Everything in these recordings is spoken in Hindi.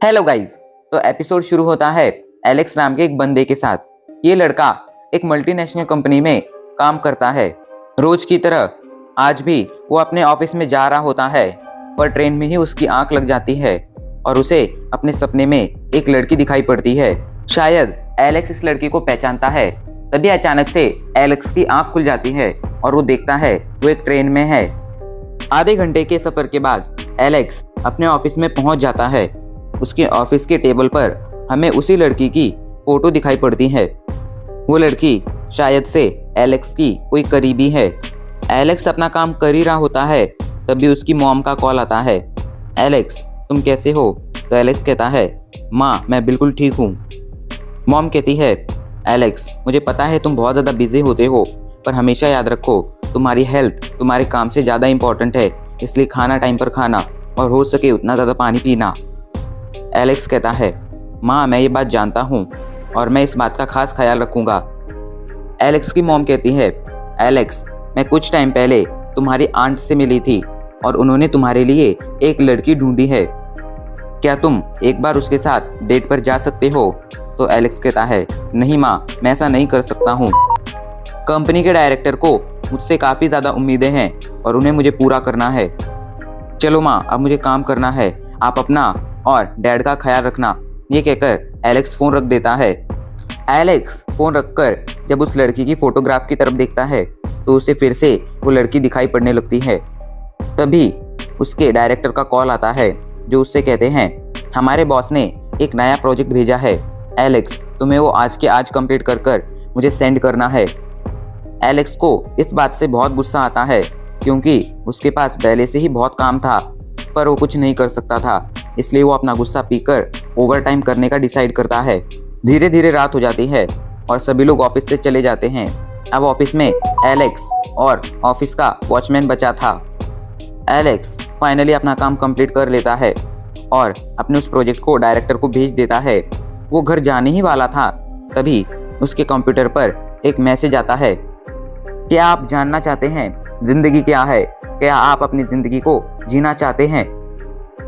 Hello guys. तो एपिसोड शुरू होता है एलेक्स नाम के एक बंदे के साथ। ये लड़का एक मल्टीनेशनल कंपनी में काम करता है। रोज की तरह आज भी वो अपने ऑफिस में जा रहा होता है, पर ट्रेन में ही उसकी आंख लग जाती है और उसे अपने सपने में एक लड़की दिखाई पड़ती है। शायद एलेक्स इस लड़की को पहचानता है। तभी अचानक से एलेक्स की आंख खुल जाती है और वो देखता है वो एक ट्रेन में है। आधे घंटे के सफर के बाद एलेक्स अपने ऑफिस में पहुंच जाता है। उसके ऑफिस के टेबल पर हमें उसी लड़की की फोटो दिखाई पड़ती है। वो लड़की शायद से एलेक्स की कोई करीबी है। एलेक्स अपना काम कर ही रहा होता है, तभी उसकी मॉम का कॉल आता है। एलेक्स, तुम कैसे हो? तो एलेक्स कहता है, माँ मैं बिल्कुल ठीक हूँ। मॉम कहती है, एलेक्स मुझे पता है तुम बहुत ज़्यादा बिजी होते हो, पर हमेशा याद रखो तुम्हारी हेल्थ तुम्हारे काम से ज़्यादा इंपॉर्टेंट है, इसलिए खाना टाइम पर खाना और हो सके उतना ज़्यादा पानी पीना। एलेक्स कहता है, माँ मैं ये बात जानता हूँ और मैं इस बात का खास ख्याल रखूँगा। एलेक्स की मॉम कहती है, एलेक्स मैं कुछ टाइम पहले तुम्हारी आंट से मिली थी और उन्होंने तुम्हारे लिए एक लड़की ढूंढी है। क्या तुम एक बार उसके साथ डेट पर जा सकते हो? तो एलेक्स कहता है, नहीं माँ मैं ऐसा नहीं कर सकता हूँ। कंपनी के डायरेक्टर को मुझसे काफ़ी ज़्यादा उम्मीदें हैं और उन्हें मुझे पूरा करना है। चलो माँ अब मुझे काम करना है, आप अपना और डैड का ख्याल रखना। ये कहकर एलेक्स फ़ोन रख देता है। एलेक्स फ़ोन रखकर जब उस लड़की की फ़ोटोग्राफ की तरफ देखता है तो उसे फिर से वो लड़की दिखाई पड़ने लगती है। तभी उसके डायरेक्टर का कॉल आता है जो उससे कहते हैं, हमारे बॉस ने एक नया प्रोजेक्ट भेजा है एलेक्स, तुम्हें वो आज के आज कंप्लीट कर मुझे सेंड करना है। एलेक्स को इस बात से बहुत गुस्सा आता है क्योंकि उसके पास पहले से ही बहुत काम था, पर वो कुछ नहीं कर सकता था, इसलिए वो अपना गुस्सा पीकर ओवर टाइम करने का डिसाइड करता है। धीरे धीरे रात हो जाती है और सभी लोग ऑफिस से चले जाते हैं। अब ऑफिस में एलेक्स और ऑफिस का वॉचमैन बचा था। एलेक्स फाइनली अपना काम कंप्लीट कर लेता है और अपने उस प्रोजेक्ट को डायरेक्टर को भेज देता है। वो घर जाने ही वाला था, तभी उसके कंप्यूटर पर एक मैसेज आता है, क्या आप जानना चाहते हैं जिंदगी क्या है? क्या आप अपनी जिंदगी को जीना चाहते हैं?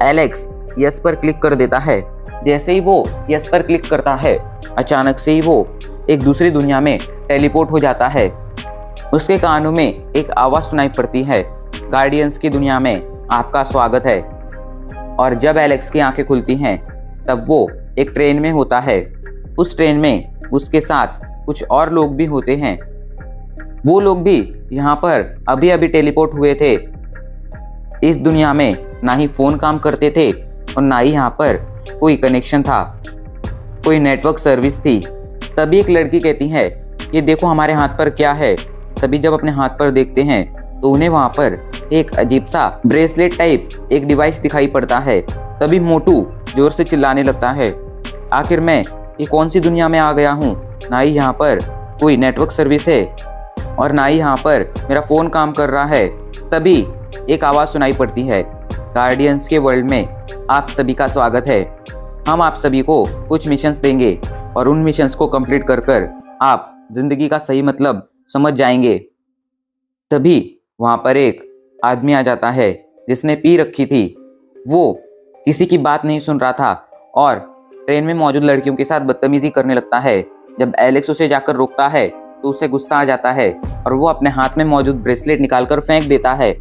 एलेक्स यस पर क्लिक कर देता है। जैसे ही वो यस पर क्लिक करता है, अचानक से ही वो एक दूसरी दुनिया में टेलीपोर्ट हो जाता है। उसके कानों में एक आवाज़ सुनाई पड़ती है, गार्डियंस की दुनिया में आपका स्वागत है। और जब एलेक्स की आंखें खुलती हैं तब वो एक ट्रेन में होता है। उस ट्रेन में उसके साथ कुछ और लोग भी होते हैं। वो लोग भी यहाँ पर अभी अभी टेलीपोर्ट हुए थे। इस दुनिया में ना ही फ़ोन काम करते थे और ना ही यहाँ पर कोई कनेक्शन था, कोई नेटवर्क सर्विस थी। तभी एक लड़की कहती है, ये देखो हमारे हाथ पर क्या है। सभी जब अपने हाथ पर देखते हैं तो उन्हें वहाँ पर एक अजीब सा ब्रेसलेट टाइप एक डिवाइस दिखाई पड़ता है। तभी मोटू जोर से चिल्लाने लगता है, आखिर मैं ये कौन सी दुनिया में आ गया हूँ? ना ही यहाँ पर कोई नेटवर्क सर्विस है और ना ही यहाँ पर मेरा फ़ोन काम कर रहा है। तभी एक आवाज़ सुनाई पड़ती है, गार्डियंस के वर्ल्ड में आप सभी का स्वागत है। हम आप सभी को कुछ मिशंस देंगे और उन मिशंस को कंप्लीट कर आप ज़िंदगी का सही मतलब समझ जाएंगे। तभी वहाँ पर एक आदमी आ जाता है जिसने पी रखी थी। वो किसी की बात नहीं सुन रहा था और ट्रेन में मौजूद लड़कियों के साथ बदतमीजी करने लगता है। जब एलेक्स उसे जाकर रोकता है तो उसे गुस्सा आ जाता है और वो अपने हाथ में मौजूद ब्रेसलेट निकालकर फेंक देता है।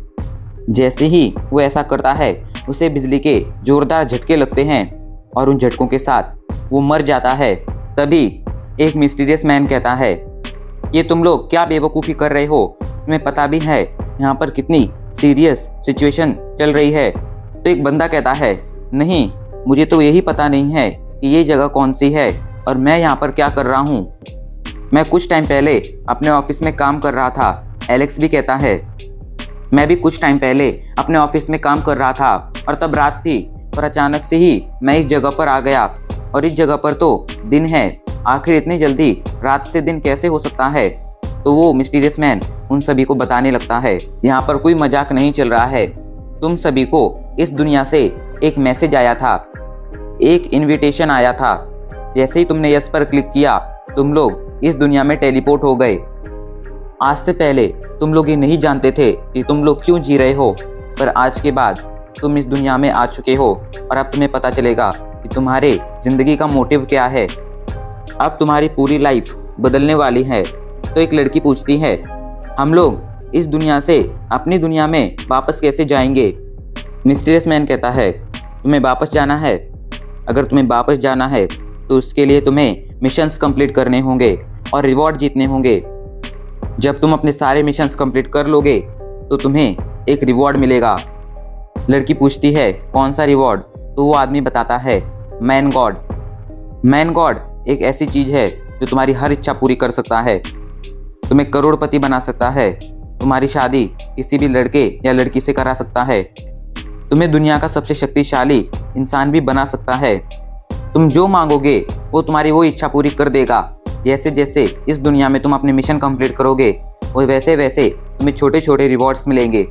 जैसे ही वो ऐसा करता है उसे बिजली के जोरदार झटके लगते हैं और उन झटकों के साथ वो मर जाता है। तभी एक मिस्टीरियस मैन कहता है, ये तुम लोग क्या बेवकूफ़ी कर रहे हो? तुम्हें पता भी है यहाँ पर कितनी सीरियस सिचुएशन चल रही है? तो एक बंदा कहता है, नहीं मुझे तो यही पता नहीं है कि ये जगह कौन सी है और मैं यहाँ पर क्या कर रहा हूँ। मैं कुछ टाइम पहले अपने ऑफिस में काम कर रहा था। एलेक्स भी कहता है, मैं भी कुछ टाइम पहले अपने ऑफिस में काम कर रहा था और तब रात थी, पर अचानक से ही मैं इस जगह पर आ गया और इस जगह पर तो दिन है। आखिर इतनी जल्दी रात से दिन कैसे हो सकता है? तो वो मिस्टीरियस मैन उन सभी को बताने लगता है, यहाँ पर कोई मजाक नहीं चल रहा है। तुम सभी को इस दुनिया से एक मैसेज आया था, एक इन्विटेशन आया था। जैसे ही तुमने यस पर क्लिक किया तुम लोग इस दुनिया में टेलीपोर्ट हो गए। आज से पहले तुम लोग ये नहीं जानते थे कि तुम लोग क्यों जी रहे हो, पर आज के बाद तुम इस दुनिया में आ चुके हो और अब तुम्हें पता चलेगा कि तुम्हारे जिंदगी का मोटिव क्या है। अब तुम्हारी पूरी लाइफ बदलने वाली है। तो एक लड़की पूछती है, हम लोग इस दुनिया से अपनी दुनिया में वापस कैसे जाएंगे। मिस्टीरियस मैन कहता है, तुम्हें वापस जाना है। अगर तुम्हें वापस जाना है तो उसके लिए तुम्हें मिशंस कंप्लीट करने होंगे और रिवॉर्ड जीतने होंगे। जब तुम अपने सारे मिशंस कंप्लीट कर लोगे तो तुम्हें एक रिवॉर्ड मिलेगा। लड़की पूछती है, कौन सा रिवॉर्ड। तो वो आदमी बताता है, मैन गॉड। मैन गॉड एक ऐसी चीज़ है जो तुम्हारी हर इच्छा पूरी कर सकता है, तुम्हें करोड़पति बना सकता है, तुम्हारी शादी किसी भी लड़के या लड़की से करा सकता है, तुम्हें दुनिया का सबसे शक्तिशाली इंसान भी बना सकता है। तुम जो मांगोगे वो तुम्हारी वो इच्छा पूरी कर देगा। जैसे जैसे इस दुनिया में तुम अपने मिशन कंप्लीट करोगे और वैसे वैसे तुम्हें छोटे छोटे रिवॉर्ड्स मिलेंगे।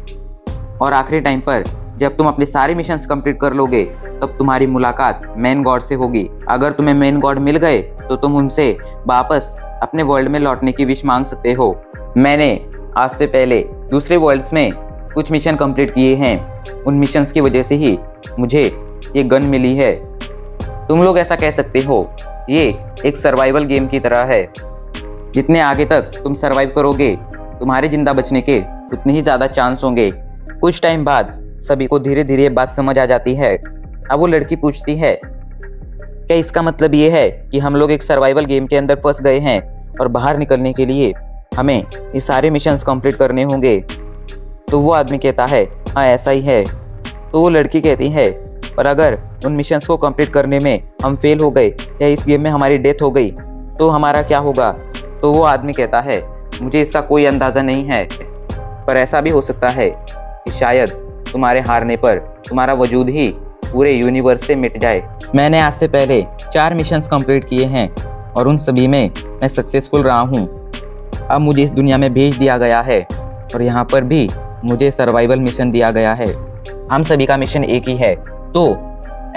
और आखिरी टाइम पर जब तुम अपने सारे मिशंस कंप्लीट कर लोगे तब तुम्हारी मुलाकात मैन गॉड से होगी। अगर तुम्हें मैन गॉड मिल गए तो तुम उनसे वापस अपने वर्ल्ड में लौटने की विश मांग सकते हो। मैंने आज से पहले दूसरे वर्ल्ड्स में कुछ मिशन कंप्लीट किए हैं। उन मिशंस की वजह से ही मुझे ये गन मिली है। तुम लोग ऐसा कह सकते हो, ये एक सर्वाइवल गेम की तरह है। जितने आगे तक तुम सर्वाइव करोगे तुम्हारे जिंदा बचने के उतने ही ज़्यादा चांस होंगे। कुछ टाइम बाद सभी को धीरे धीरे बात समझ आ जाती है। अब वो लड़की पूछती है, क्या इसका मतलब ये है कि हम लोग एक सर्वाइवल गेम के अंदर फंस गए हैं और बाहर निकलने के लिए हमें ये सारे मिशंस कंप्लीट करने होंगे। तो वो आदमी कहता है, हाँ ऐसा ही है। तो वो लड़की कहती है, पर अगर उन मिशंस को कंप्लीट करने में हम फेल हो गए या इस गेम में हमारी डेथ हो गई तो हमारा क्या होगा। तो वो आदमी कहता है, मुझे इसका कोई अंदाज़ा नहीं है, पर ऐसा भी हो सकता है कि शायद तुम्हारे हारने पर तुम्हारा वजूद ही पूरे यूनिवर्स से मिट जाए। मैंने आज से पहले 4 मिशंस कंप्लीट किए हैं और उन सभी में मैं सक्सेसफुल रहा हूँ। अब मुझे इस दुनिया में भेज दिया गया है और यहाँ पर भी मुझे सर्वाइवल मिशन दिया गया है। हम सभी का मिशन एक ही है। तो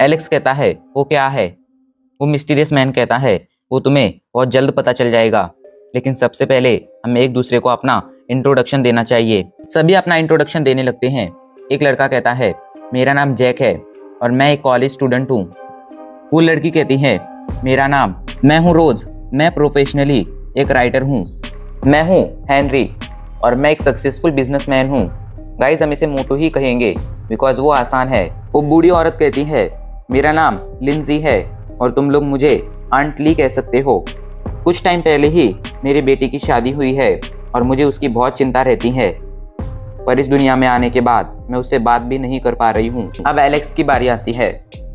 एलेक्स कहता है, वो क्या है। वो मिस्टीरियस मैन कहता है, वो तुम्हें बहुत जल्द पता चल जाएगा, लेकिन सबसे पहले हमें एक दूसरे को अपना इंट्रोडक्शन देना चाहिए। सभी अपना इंट्रोडक्शन देने लगते हैं। एक लड़का कहता है, मेरा नाम जैक है और मैं एक कॉलेज स्टूडेंट हूँ। वो लड़की कहती है, मैं हूँ रोज, मैं प्रोफेशनली एक राइटर हूँ। मैं हूँ हेनरी और मैं एक सक्सेसफुल बिजनेसमैन हूँ। गाइस, हम इसे मोटो ही कहेंगे बिकॉज वो आसान है। वो बूढ़ी औरत कहती है, मेरा नाम लिंजी है और तुम लोग मुझे आंट ली कह सकते हो। कुछ टाइम पहले ही मेरी बेटी की शादी हुई है और मुझे उसकी बहुत चिंता रहती है, पर इस दुनिया में आने के बाद मैं उससे बात भी नहीं कर पा रही हूँ। अब एलेक्स की बारी आती है।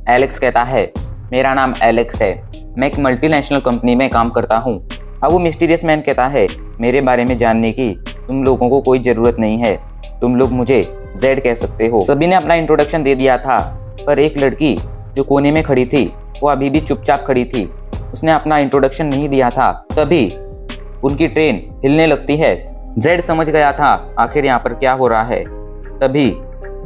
एलेक्स कहता है, मेरा नाम एलेक्स है, मैं एक मल्टीनेशनल कंपनी में काम करता हूँ। अब वो मिस्टीरियस मैन कहता है, मेरे बारे में जानने की तुम लोगों को कोई ज़रूरत नहीं है, तुम लोग मुझे जेड कह सकते हो। सभी ने अपना इंट्रोडक्शन दे दिया था, पर एक लड़की जो कोने में खड़ी थी वो अभी भी चुपचाप खड़ी थी। उसने अपना इंट्रोडक्शन नहीं दिया था। तभी उनकी ट्रेन हिलने लगती है। जेड समझ गया था आखिर यहाँ पर क्या हो रहा है। तभी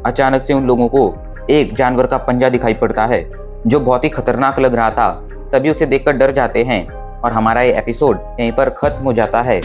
अचानक से उन लोगों को एक जानवर का पंजा दिखाई पड़ता है जो बहुत ही खतरनाक लग रहा था। सभी उसे देखकर डर जाते हैं और हमारा ये एपिसोड यहीं पर खत्म हो जाता है।